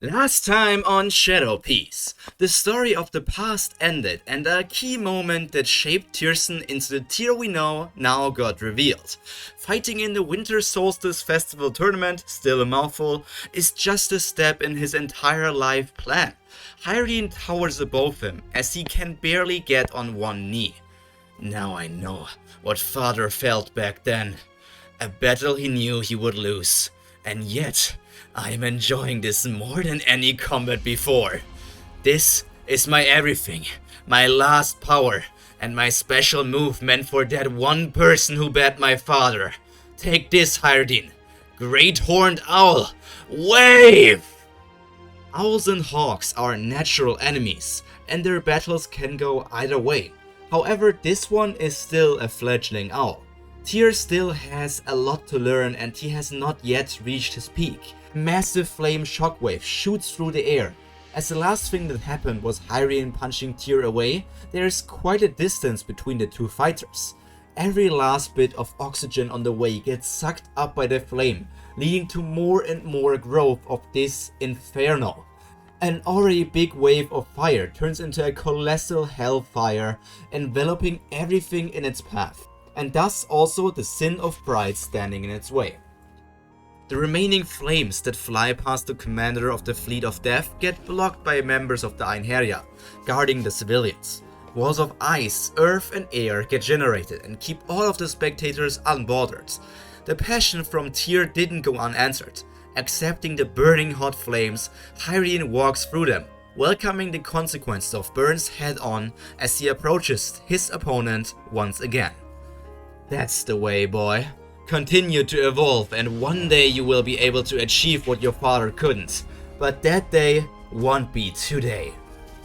Last time on Shadow Piece, the story of the past ended and a key moment that shaped Tiersen into the Tyr we know now got revealed. Fighting in the Winter Solstice Festival tournament, still a mouthful, is just a step in his entire life plan. Hyrule towers above him as he can barely get on one knee. Now I know what father felt back then. A battle he knew he would lose, and yet I am enjoying this more than any combat before. This is my everything, my last power, and my special move meant for that one person who bet my father. Take this, Hyrdin. Great Horned Owl, wave! Owls and hawks are natural enemies, and their battles can go either way. However, this one is still a fledgling owl. Tyr still has a lot to learn and he has not yet reached his peak. Massive flame shockwave shoots through the air. As the last thing that happened was Hyrule punching Tyr away, there is quite a distance between the two fighters. Every last bit of oxygen on the way gets sucked up by the flame, leading to more and more growth of this inferno. An already big wave of fire turns into a colossal hellfire, enveloping everything in its path, and thus also the sin of pride standing in its way. The remaining flames that fly past the commander of the Fleet of Death get blocked by members of the Einherjar, guarding the civilians. Walls of ice, earth and air get generated and keep all of the spectators unbothered. The passion from Tyr didn't go unanswered. Accepting the burning hot flames, Hyrule walks through them, welcoming the consequences of burns head on as he approaches his opponent once again. That's the way, boy. Continue to evolve and one day you will be able to achieve what your father couldn't. But that day won't be today.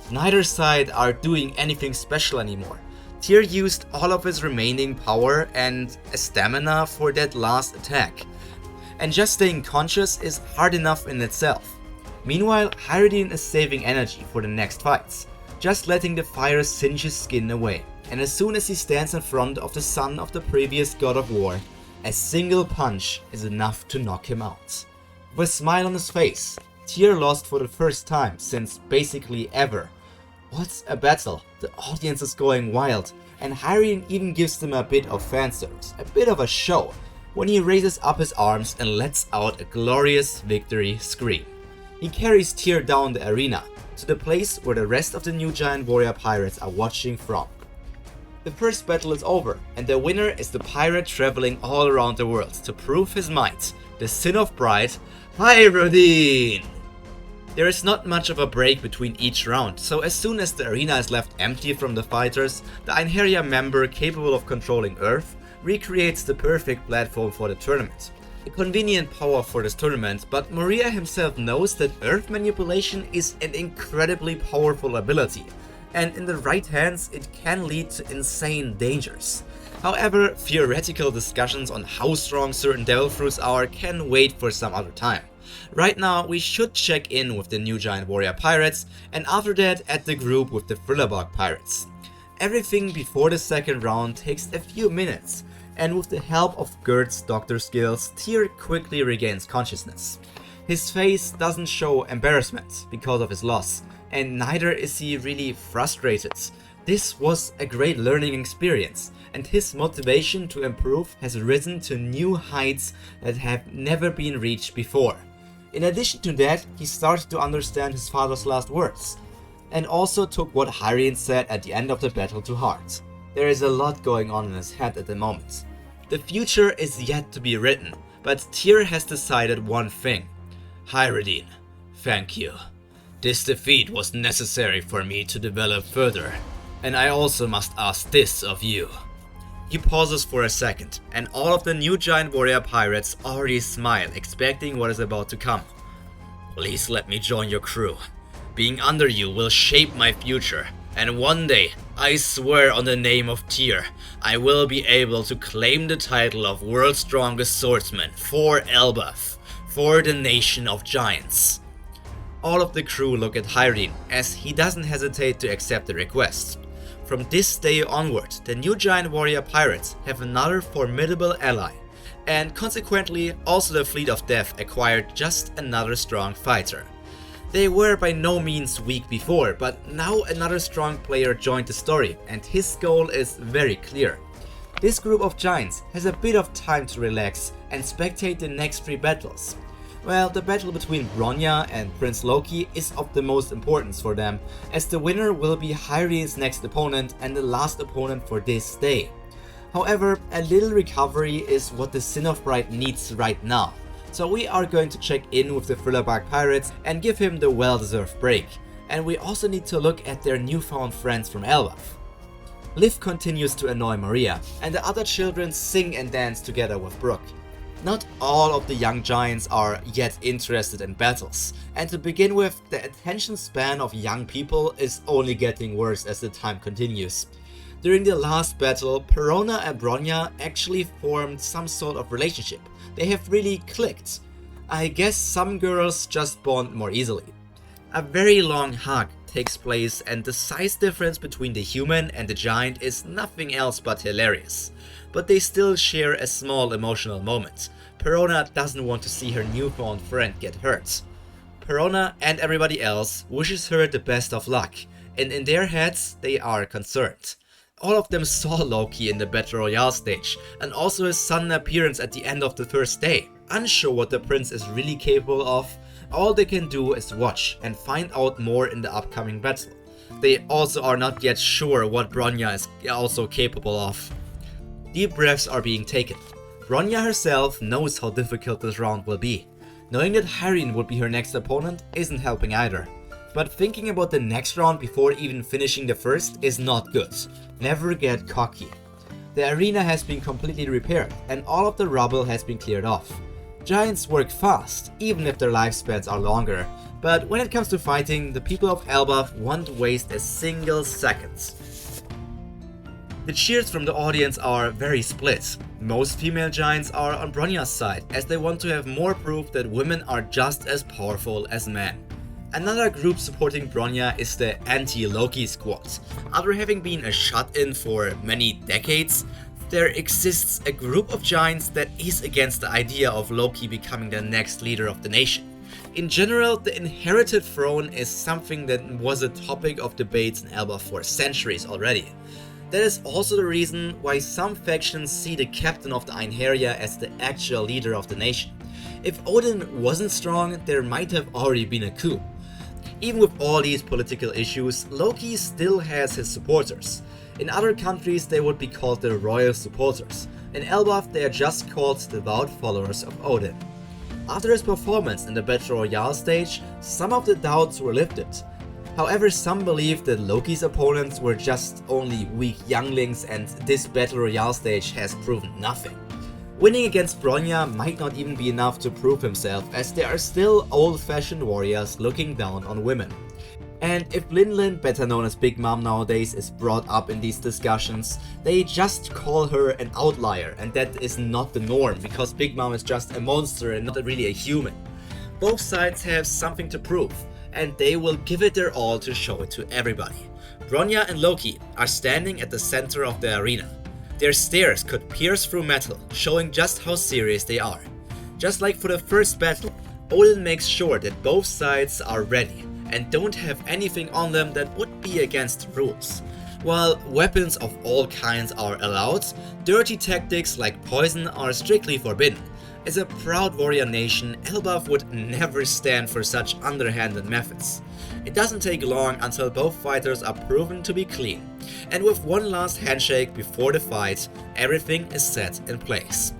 Neither side are doing anything special anymore. Tyr used all of his remaining power and stamina for that last attack. And just staying conscious is hard enough in itself. Meanwhile, Hyrule is saving energy for the next fights, just letting the fire singe his skin away. And as soon as he stands in front of the son of the previous god of war, a single punch is enough to knock him out. With a smile on his face, Tyr lost for the first time since basically ever. What a battle, the audience is going wild, and Hyrule even gives them a bit of fanservice, a bit of a show, when he raises up his arms and lets out a glorious victory scream. He carries Tyr down the arena, to the place where the rest of the new giant warrior pirates are watching from. The first battle is over, and the winner is the pirate traveling all around the world to prove his might, the sin of pride, Hyrule! There is not much of a break between each round, so as soon as the arena is left empty from the fighters, the Einherjar member capable of controlling Earth recreates the perfect platform for the tournament. A convenient power for this tournament, but Moria himself knows that Earth manipulation is an incredibly powerful ability, and in the right hands it can lead to insane dangers. However, theoretical discussions on how strong certain devil fruits are can wait for some other time. Right now we should check in with the new giant warrior pirates, and after that at the group with the Thrillerbug pirates. Everything before the second round takes a few minutes, and with the help of Gert's doctor skills, Tyr quickly regains consciousness. His face doesn't show embarrassment because of his loss, and neither is he really frustrated. This was a great learning experience, and his motivation to improve has risen to new heights that have never been reached before. In addition to that, he started to understand his father's last words, and also took what Hyrule said at the end of the battle to heart. There is a lot going on in his head at the moment. The future is yet to be written, but Tyr has decided one thing. Hyrule, thank you. This defeat was necessary for me to develop further, and I also must ask this of you. He pauses for a second, and all of the new giant warrior pirates already smile, expecting what is about to come. Please let me join your crew. Being under you will shape my future, and one day, I swear on the name of Tyr, I will be able to claim the title of World's Strongest Swordsman for Elbaf, for the nation of giants. All of the crew look at Hyrule as he doesn't hesitate to accept the request. From this day onward, the new giant warrior pirates have another formidable ally, and consequently also the Fleet of Death acquired just another strong fighter. They were by no means weak before, but now another strong player joined the story, and his goal is very clear. This group of giants has a bit of time to relax and spectate the next 3 battles. Well, the battle between Bronya and Prince Loki is of the most importance for them, as the winner will be Hyrian's next opponent and the last opponent for this day. However, a little recovery is what the Sin of Pride needs right now. So we are going to check in with the Strawhat Pirates and give him the well-deserved break. And we also need to look at their newfound friends from Elbaf. Liv continues to annoy Maria, and the other children sing and dance together with Brooke. Not all of the young giants are yet interested in battles, and to begin with, the attention span of young people is only getting worse as the time continues. During the last battle, Perona and Bronya actually formed some sort of relationship. They have really clicked. I guess some girls just bond more easily. A very long hug takes place, and the size difference between the human and the giant is nothing else but hilarious. But they still share a small emotional moment. Perona doesn't want to see her newfound friend get hurt. Perona and everybody else wishes her the best of luck, and in their heads they are concerned. All of them saw Loki in the Battle Royale stage, and also his sudden appearance at the end of the first day. Unsure what the prince is really capable of, all they can do is watch and find out more in the upcoming battle. They also are not yet sure what Bronya is also capable of. Deep breaths are being taken. Bronya herself knows how difficult this round will be. Knowing that Hyrian would be her next opponent isn't helping either. But thinking about the next round before even finishing the first is not good. Never get cocky. The arena has been completely repaired and all of the rubble has been cleared off. Giants work fast, even if their lifespans are longer, but when it comes to fighting, the people of Elbaf won't waste a single second. The cheers from the audience are very split. Most female giants are on Bronya's side, as they want to have more proof that women are just as powerful as men. Another group supporting Bronya is the anti-Loki squad. After having been a shut-in for many decades, there exists a group of giants that is against the idea of Loki becoming the next leader of the nation. In general, the inherited throne is something that was a topic of debates in Elbaf for centuries already. That is also the reason why some factions see the captain of the Einherjar as the actual leader of the nation. If Odin wasn't strong, there might have already been a coup. Even with all these political issues, Loki still has his supporters. In other countries they would be called the royal supporters. In Elbaf they are just called the devout followers of Odin. After his performance in the Battle Royale stage, some of the doubts were lifted. However, some believe that Loki's opponents were just only weak younglings and this Battle Royale stage has proven nothing. Winning against Bronya might not even be enough to prove himself, as there are still old-fashioned warriors looking down on women. And if Lin, better known as Big Mom nowadays, is brought up in these discussions, they just call her an outlier, and that is not the norm, because Big Mom is just a monster and not really a human. Both sides have something to prove, and they will give it their all to show it to everybody. Bronya and Loki are standing at the center of the arena. Their stares could pierce through metal, showing just how serious they are. Just like for the first battle, Odin makes sure that both sides are ready and don't have anything on them that would be against the rules. While weapons of all kinds are allowed, dirty tactics like poison are strictly forbidden. As a proud warrior nation, Elbaf would never stand for such underhanded methods. It doesn't take long until both fighters are proven to be clean, and with one last handshake before the fight, everything is set in place.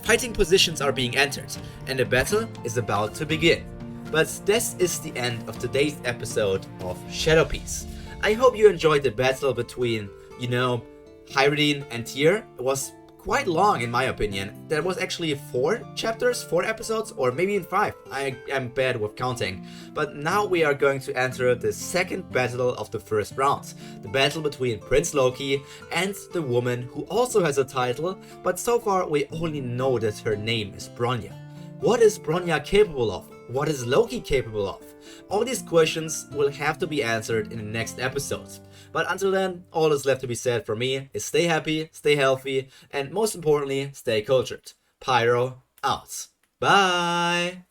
Fighting positions are being entered, and the battle is about to begin. But this is the end of today's episode of Shadow Piece. I hope you enjoyed the battle between, Hyrian and Tyr. It was quite long in my opinion. There was actually 4 chapters, 4 episodes, or maybe even 5. I am bad with counting. But now we are going to enter the second battle of the first round. The battle between Prince Loki and the woman who also has a title, but so far we only know that her name is Bronya. What is Bronya capable of? What is Loki capable of? All these questions will have to be answered in the next episode. But until then, all that's left to be said for me is stay happy, stay healthy, and most importantly, stay cultured. Pyro out. Bye!